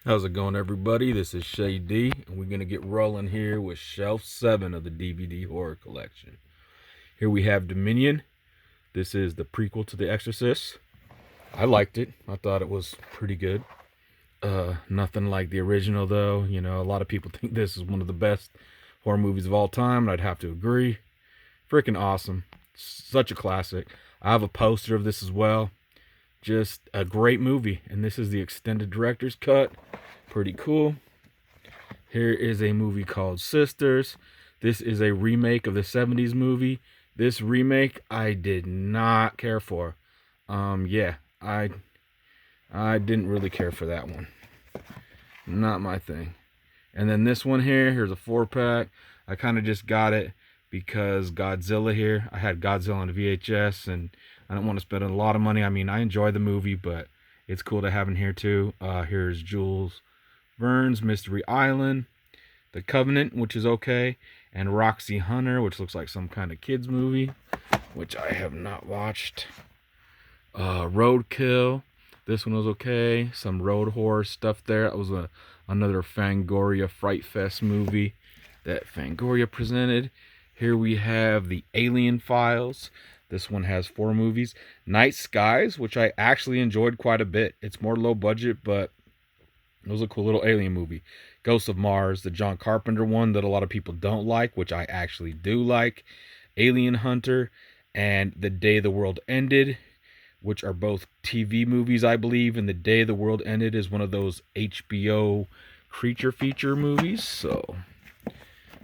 How's it going, everybody? This is Shay D, and we're going to get rolling here with Shelf 7 of the DVD horror collection. Here we have Dominion. This is the prequel to The Exorcist. I liked it. I thought it was pretty good. Nothing like the original, though. You know, a lot of people think this is one of the best horror movies of all time, and I'd have to agree. Freaking awesome. Such a classic. I have a poster of this as well. Just a great movie, and this is the extended director's cut. Pretty cool. Here is a movie called Sisters. This is a remake of the 70s movie. This remake I did not care for. Yeah, I didn't really care for that one. Not my thing. And then this one here's a 4-pack. I kind of just got it because Godzilla here. I had Godzilla on VHS, and I don't want to spend a lot of money. I mean, I enjoy the movie, but it's cool to have in here too. Here's Jules Verne's Mystery Island, The Covenant, which is okay, and Roxy Hunter, which looks like some kind of kids movie, which I have not watched. Roadkill, this one was okay. Some road horror stuff there. That was another Fangoria Fright Fest movie that Fangoria presented. Here we have The Alien Files. This one has 4 movies. Night Skies, which I actually enjoyed quite a bit. It's more low budget, but it was a cool little alien movie. Ghosts of Mars, the John Carpenter one that a lot of people don't like, which I actually do like. Alien Hunter and The Day the World Ended, which are both TV movies, I believe. And The Day the World Ended is one of those HBO creature feature movies. So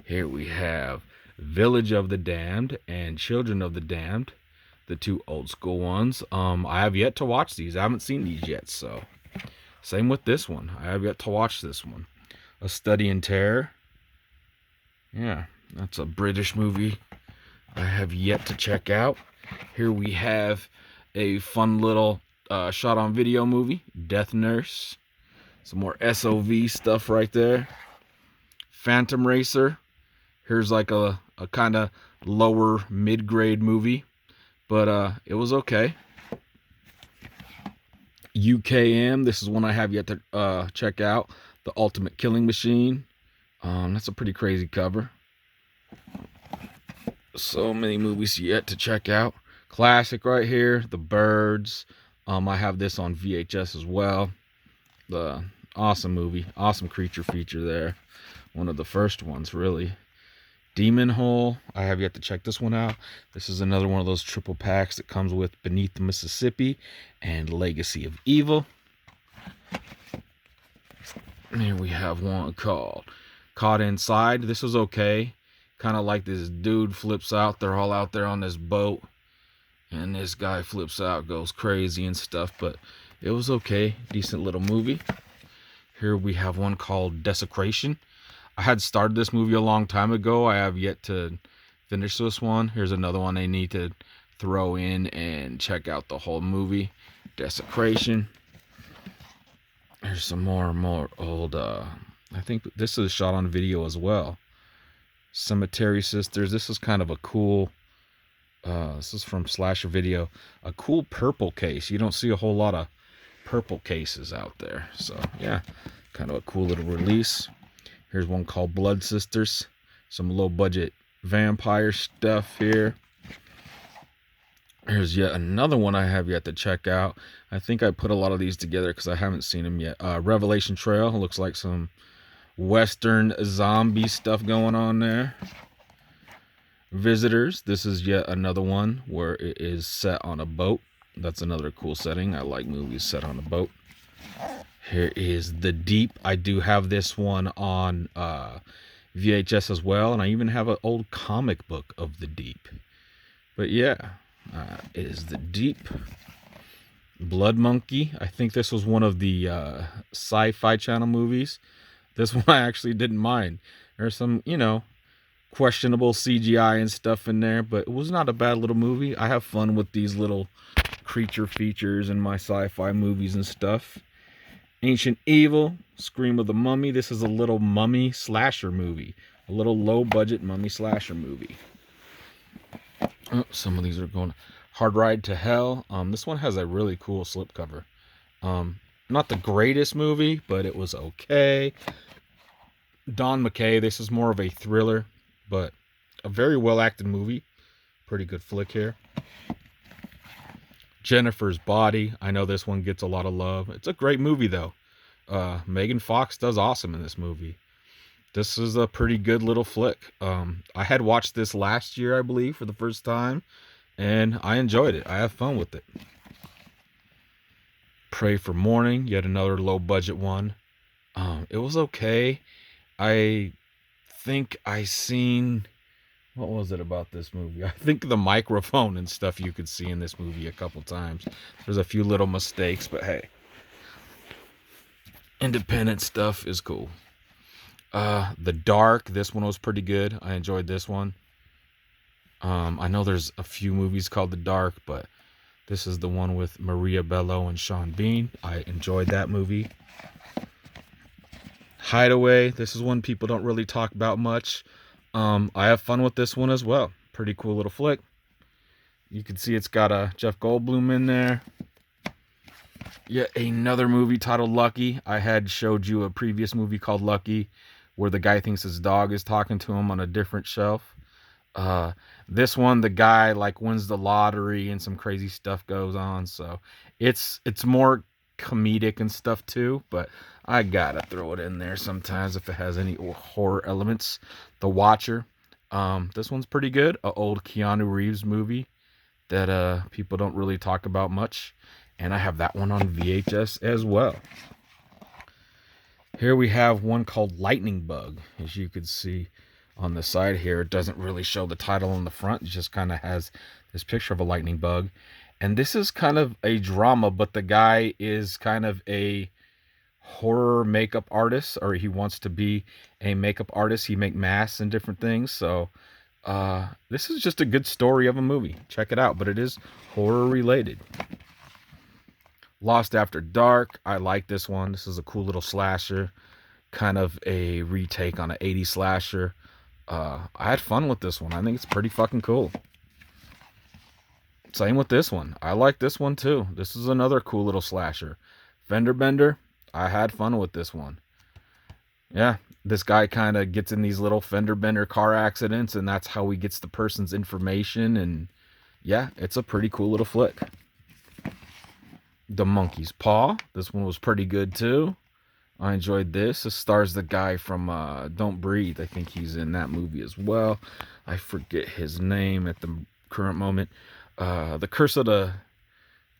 here we have Village of the Damned and Children of the Damned, the 2 old school ones. I have yet to watch these. I haven't seen these yet, so same with this one. I have yet to watch this one. A Study in Terror. Yeah, that's a British movie I have yet to check out. Here we have a fun little shot on video movie, Death Nurse. Some more SOV stuff right there. Phantom Racer. Here's like a kind of lower mid-grade movie, but it was okay. UKM, this is one I have yet to check out. The Ultimate Killing Machine. That's a pretty crazy cover. So many movies yet to check out. Classic right here, The Birds. I have this on VHS as well. The awesome movie, awesome creature feature there. One of the first ones, really. Demon Hole, I have yet to check this one out. This is another one of those triple packs that comes with Beneath the Mississippi and Legacy of Evil. And here we have one called Caught Inside. This was okay. Kind of like this dude flips out. They're all out there on this boat, and this guy flips out, goes crazy and stuff, but it was okay. Decent little movie. Here we have one called Desecration. I had started this movie a long time ago. I have yet to finish this one. Here's another one I need to throw in and check out the whole movie. Desecration. Here's some more old, I think this is shot on video as well. Cemetery Sisters. This is kind of a cool, this is from Slasher Video. A cool purple case. You don't see a whole lot of purple cases out there. So, yeah, kind of a cool little release. Here's one called Blood Sisters. Some low-budget vampire stuff here. Here's yet another one I have yet to check out. I think I put a lot of these together because I haven't seen them yet. Revelation Trail. Looks like some Western zombie stuff going on there. Visitors. This is yet another one where it is set on a boat. That's another cool setting. I like movies set on a boat. Here is The Deep. I do have this one on VHS as well, and I even have an old comic book of The Deep. But yeah, it is The Deep. Blood Monkey. I think this was one of the Sci-Fi Channel movies. This one I actually didn't mind. There's some, questionable CGI and stuff in there, but it was not a bad little movie. I have fun with these little creature features in my sci-fi movies and stuff. Ancient Evil, Scream of the Mummy. This is a little mummy slasher movie. A little low-budget mummy slasher movie. Oh, some of these are going. Hard Ride to Hell. This one has a really cool slipcover. not the greatest movie, but it was okay. Don McKay, this is more of a thriller, but a very well acted movie. Pretty good flick here. Jennifer's Body. I know this one gets a lot of love. It's a great movie though. Megan Fox does awesome in this movie. This is a pretty good little flick. I had watched this last year, I believe, for the first time, and I enjoyed it. I have fun with it. Pray for Morning, yet another low budget one. It was okay. I think I seen, what was it about this movie? I think the microphone and stuff you could see in this movie a couple times. There's a few little mistakes, but hey, independent stuff is cool. The Dark, this one was pretty good. I enjoyed this one. I know there's a few movies called The Dark, but this is the one with Maria Bello and Sean Bean. I enjoyed that movie. Hideaway, this is one people don't really talk about much. I have fun with this one as well. Pretty cool little flick. You can see it's got a Jeff Goldblum in there. Yet another movie titled Lucky. I had showed you a previous movie called Lucky, where the guy thinks his dog is talking to him on a different shelf. This one, the guy like wins the lottery and some crazy stuff goes on. So it's more comedic and stuff too, but I gotta throw it in there sometimes if it has any horror elements. The Watcher. This one's pretty good. An old Keanu Reeves movie that people don't really talk about much. And I have that one on VHS as well. Here we have one called Lightning Bug. As you can see on the side here, it doesn't really show the title on the front. It just kind of has this picture of a lightning bug. And this is kind of a drama, but the guy is kind of a horror makeup artist, or he wants to be a makeup artist. He make masks and different things. So this is just a good story of a movie. Check it out, but it is horror related. Lost After Dark. I like this one. This is a cool little slasher. Kind of a retake on an 80s slasher. I had fun with this one. I think it's pretty fucking cool. Same with this one. I like this one too. This is another cool little slasher. Fender Bender. I had fun with this one. Yeah, this guy kind of gets in these little fender bender car accidents, and that's how he gets the person's information. And yeah, it's a pretty cool little flick. The Monkey's Paw. This one was pretty good too. I enjoyed this. This stars the guy from Don't Breathe. I think he's in that movie as well. I forget his name at the current moment. The Curse of the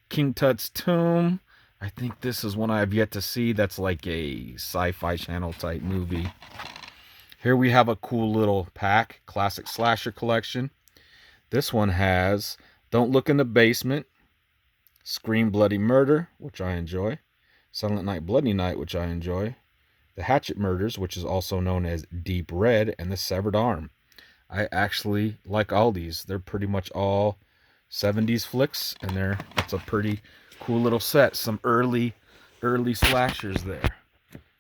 King Tut's Tomb. I think this is one I have yet to see. That's like a sci-fi channel type movie. Here we have a cool little pack. Classic slasher collection. This one has Don't Look in the Basement, Scream Bloody Murder, which I enjoy. Silent Night Bloody Night, which I enjoy. The Hatchet Murders, which is also known as Deep Red, and The Severed Arm. I actually like all these. They're pretty much all 70s flicks, and it's a pretty cool little set. Some early slashers there.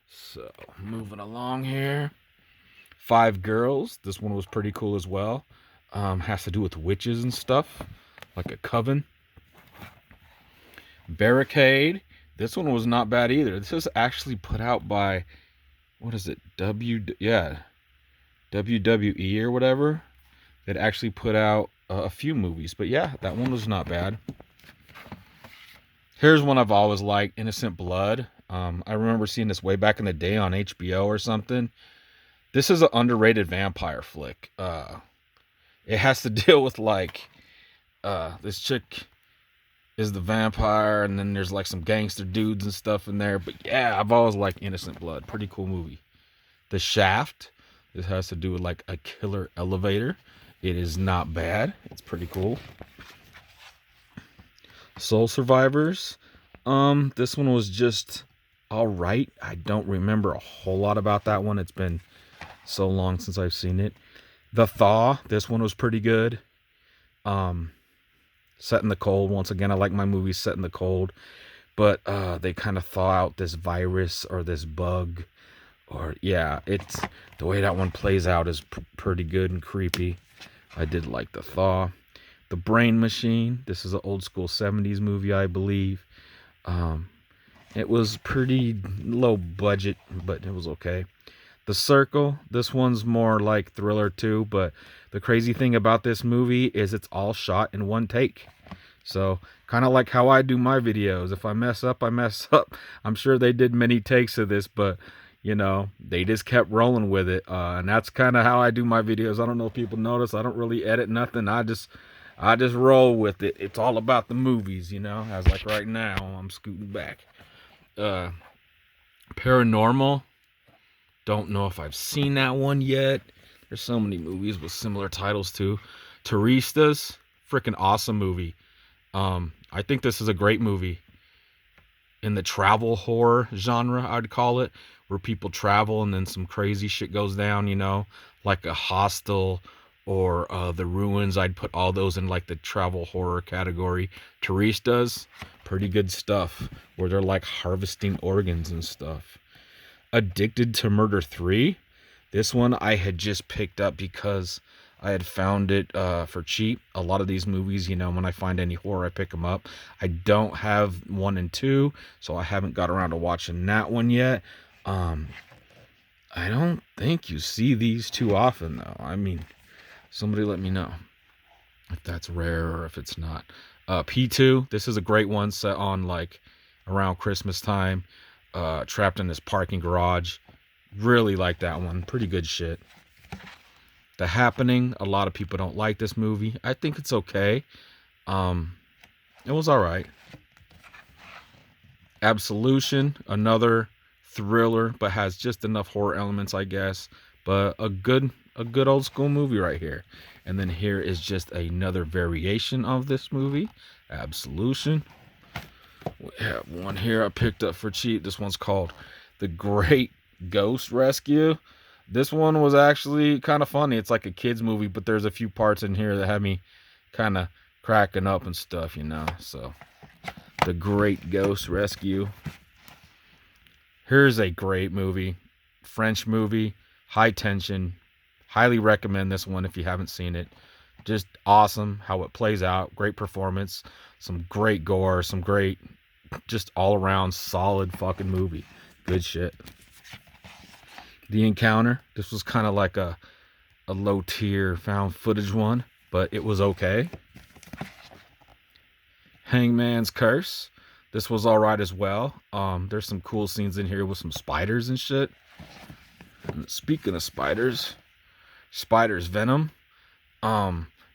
So, moving along here. Five Girls. This one was pretty cool as well. Has to do with witches and stuff, like a coven. Barricade. This one was not bad either. This is actually put out by, what is it? WWE or whatever. It actually put out a few movies. But yeah, that one was not bad. Here's one I've always liked, Innocent Blood. I remember seeing this way back in the day on HBO or something. This is an underrated vampire flick. It has to deal with like this chick is the vampire, and then there's like some gangster dudes and stuff in there. But yeah, I've always liked Innocent Blood. Pretty cool movie. The Shaft. This has to do with like a killer elevator. It is not bad. It's pretty cool. Soul Survivors. This one was just all right. I don't remember a whole lot about that one. It's been so long since I've seen it. The Thaw. This one was pretty good. Set in the cold. Once again, I like my movies set in the cold. But they kind of thaw out this virus or this bug. Or yeah, it's the way that one plays out is pretty good and creepy. I did like The Thaw. The Brain Machine. This is an old school 70s movie, I believe. It was pretty low budget, but it was okay. The Circle, this one's more like thriller too, but the crazy thing about this movie is it's all shot in one take. So, kind of like how I do my videos. If I mess up, I mess up. I'm sure they did many takes of this, but they just kept rolling with it. And that's kind of how I do my videos. I don't know if people notice. I don't really edit nothing. I just roll with it. It's all about the movies, As like right now, I'm scooting back. Uh, Paranormal. Don't know if I've seen that one yet. There's so many movies with similar titles too. Turistas, freaking awesome movie. I think this is a great movie in the travel horror genre, I'd call it, where people travel and then some crazy shit goes down, like a Hostel or The Ruins. I'd put all those in like the travel horror category. Turistas, pretty good stuff, where they're like harvesting organs and stuff. Addicted to Murder 3. This one I had just picked up because I had found it for cheap. A lot of these movies, when I find any horror, I pick them up. I don't have 1 and 2, so I haven't got around to watching that one yet. I don't think you see these too often, though. I mean, somebody let me know if that's rare or if it's not. P2, this is a great one set on like around Christmas time. Trapped in this parking garage. Really like that one. Pretty good shit. The Happening. A lot of people don't like this movie. I think it's okay. It was alright. Absolution. Another thriller, but has just enough horror elements, I guess. But a good old school movie right here. And then here is just another variation of this movie. Absolution. We have one here I picked up for cheap. This one's called The Great Ghost Rescue. This one was actually kind of funny. It's like a kid's movie, but there's a few parts in here that had me kind of cracking up and stuff, So, The Great Ghost Rescue. Here's a great movie. French movie. High tension. Highly recommend this one if you haven't seen it. Just awesome how it plays out. Great performance. Some great gore. Some great, just all around solid fucking movie. Good shit. The Encounter. This was kind of like a low tier found footage one, but it was okay. Hangman's Curse. This was alright as well. There's some cool scenes in here with some spiders and shit. And speaking of spiders Venom.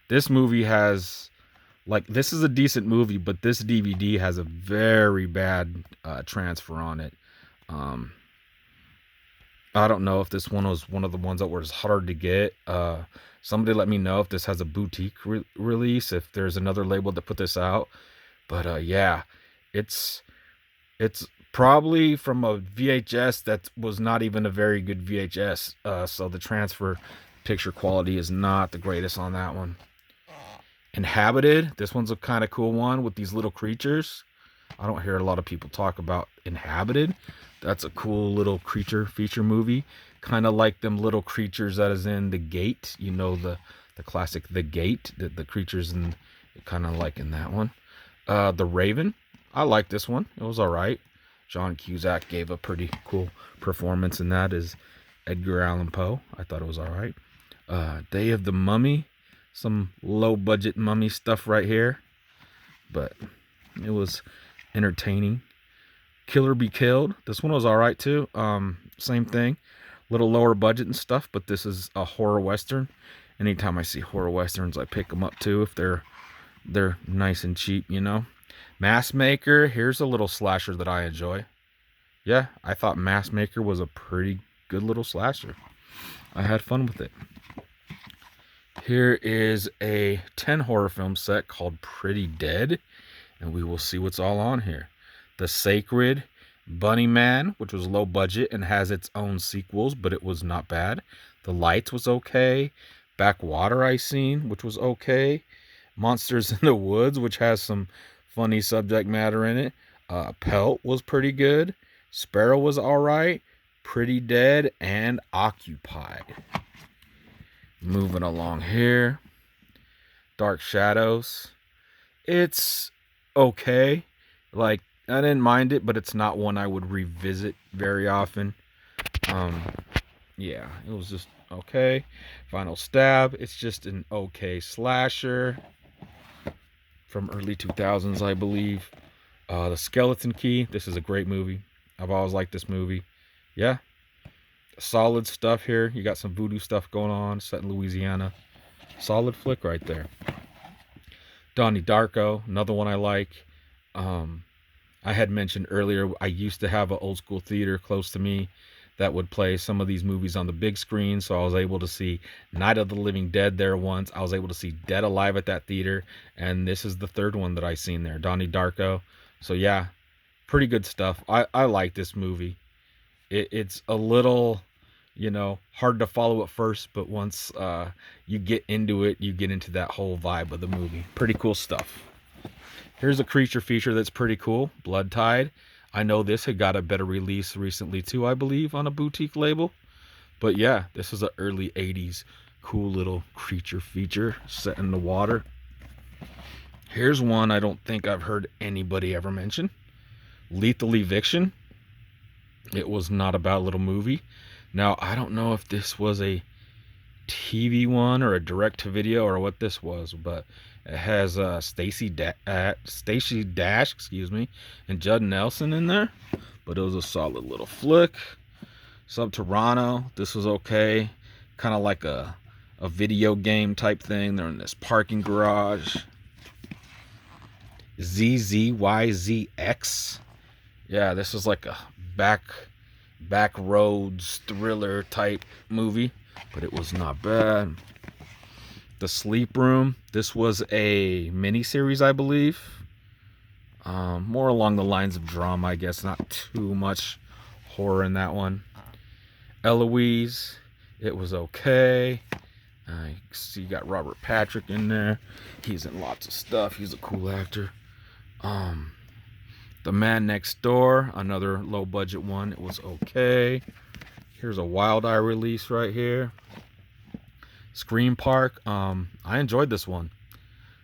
This movie has, like, this is a decent movie, but this DVD has a very bad transfer on it. I don't know if this one was one of the ones that was hard to get. Somebody let me know if this has a boutique release, if there's another label that put this out. But yeah, it's probably from a VHS that was not even a very good VHS. So the transfer picture quality is not the greatest on that one. Inhabited. This one's a kind of cool one with these little creatures. I don't hear a lot of people talk about Inhabited. That's a cool little creature feature movie. Kind of like them little creatures that is in The Gate. The classic The Gate. The creatures in, kind of like in that one. The Raven. I like this one. It was alright. John Cusack gave a pretty cool performance in that as Edgar Allan Poe. I thought it was alright. Day of the Mummy. Some low budget mummy stuff right here. But it was entertaining. Killer Be Killed. This one was alright too. Same thing. Little lower budget and stuff, but this is a horror western. Anytime I see horror westerns, I pick them up too if they're nice and cheap, Mask Maker. Here's a little slasher that I enjoy. Yeah, I thought Mask Maker was a pretty good little slasher. I had fun with it. Here is a 10 horror film set called Pretty Dead, and we will see what's all on here. The Sacred, Bunny Man, which was low budget and has its own sequels, but it was not bad. The Lights was okay. Backwater I seen, which was okay. Monsters in the Woods, which has some funny subject matter in it. Pelt was pretty good. Sparrow was alright. Pretty Dead, and Occupied. Moving along here. Dark Shadows. It's okay. Like, I didn't mind it, but it's not one I would revisit very often. Um, yeah, it was just okay. Final Stab, it's just an okay slasher from early 2000s, I believe. The Skeleton Key, this is a great movie. I've always liked this movie. Yeah, solid stuff here. You got some voodoo stuff going on, set in Louisiana. Solid flick right there. Donnie Darko, another one I like. Um, I had mentioned earlier, I used to have an old school theater close to me that would play some of these movies on the big screen. So I was able to see Night of the Living Dead there once. I was able to see Dead Alive at that theater. And this is the third one that I seen there, Donnie Darko. So yeah, pretty good stuff. I like this movie. It's a little, hard to follow at first, but once you get into it, you get into that whole vibe of the movie. Pretty cool stuff. Here's a creature feature that's pretty cool, Blood Tide. I know this had got a better release recently too, I believe, on a boutique label. But yeah, this is an early 80s cool little creature feature set in the water. Here's one I don't think I've heard anybody ever mention. Lethal Eviction. It was not about a little movie. Now, I don't know if this was a TV one or a direct to video or what this was, but it has Stacey Dash, and Judd Nelson in there. But it was a solid little flick. Subterrano, this was okay. Kind of like a video game type thing. They're in this parking garage. ZZYZX. Yeah, this is like a back roads thriller type movie, but it was not bad. The Sleep Room, this was a miniseries, I believe. More along the lines of drama, I guess. Not too much horror in that one. Eloise, it was okay. You see, you got Robert Patrick in there. He's in lots of stuff. He's a cool actor. The Man Next Door, another low budget one. It was okay. Here's a Wild Eye release right here. Scream Park. I enjoyed this one.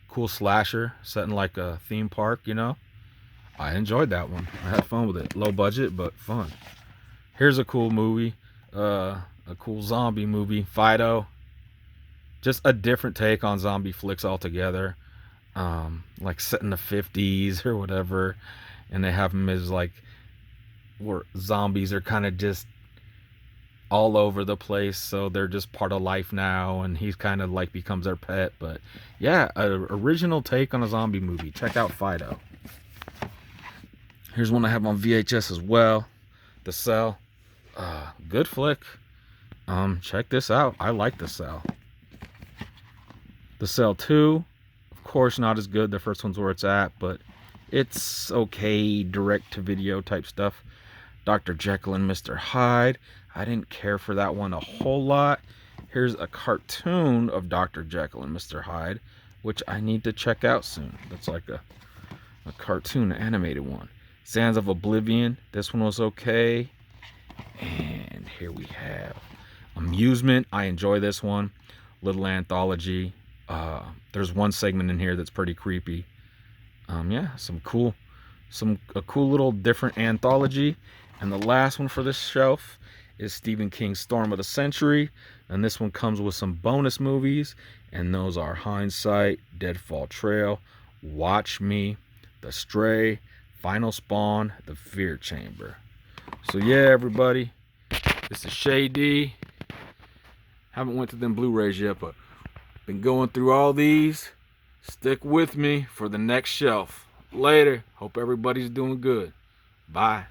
Cool slasher set in like a theme park, I enjoyed that one. I had fun with it. Low budget, but fun. Here's a cool movie. A cool zombie movie. Fido. Just a different take on zombie flicks altogether. Like set in the 50s or whatever. And they have them as like where zombies are kind of just all over the place, so they're just part of life now, and he's kind of like becomes their pet. But yeah, an original take on a zombie movie. Check out Fido. Here's one I have on VHS as well. The Cell. Good flick. Check this out. I like The Cell. The Cell 2, of course, not as good. The first one's where it's at, but it's okay, direct to video type stuff. Dr. Jekyll and Mr. Hyde. I didn't care for that one a whole lot. Here's a cartoon of Dr. Jekyll and Mr. Hyde, which I need to check out soon. That's like a cartoon, animated one. Sands of Oblivion. This one was okay. And here we have Amusement. I enjoy this one. Little anthology. There's one segment in here that's pretty creepy. Yeah, a cool little different anthology. And the last one for this shelf is Stephen King's Storm of the Century. And this one comes with some bonus movies. And those are Hindsight, Deadfall Trail, Watch Me, The Stray, Final Spawn, The Fear Chamber. So yeah, everybody, this is Shay D. Haven't went to them Blu-rays yet, but been going through all these. Stick with me for the next shelf. Later. Hope everybody's doing good. Bye.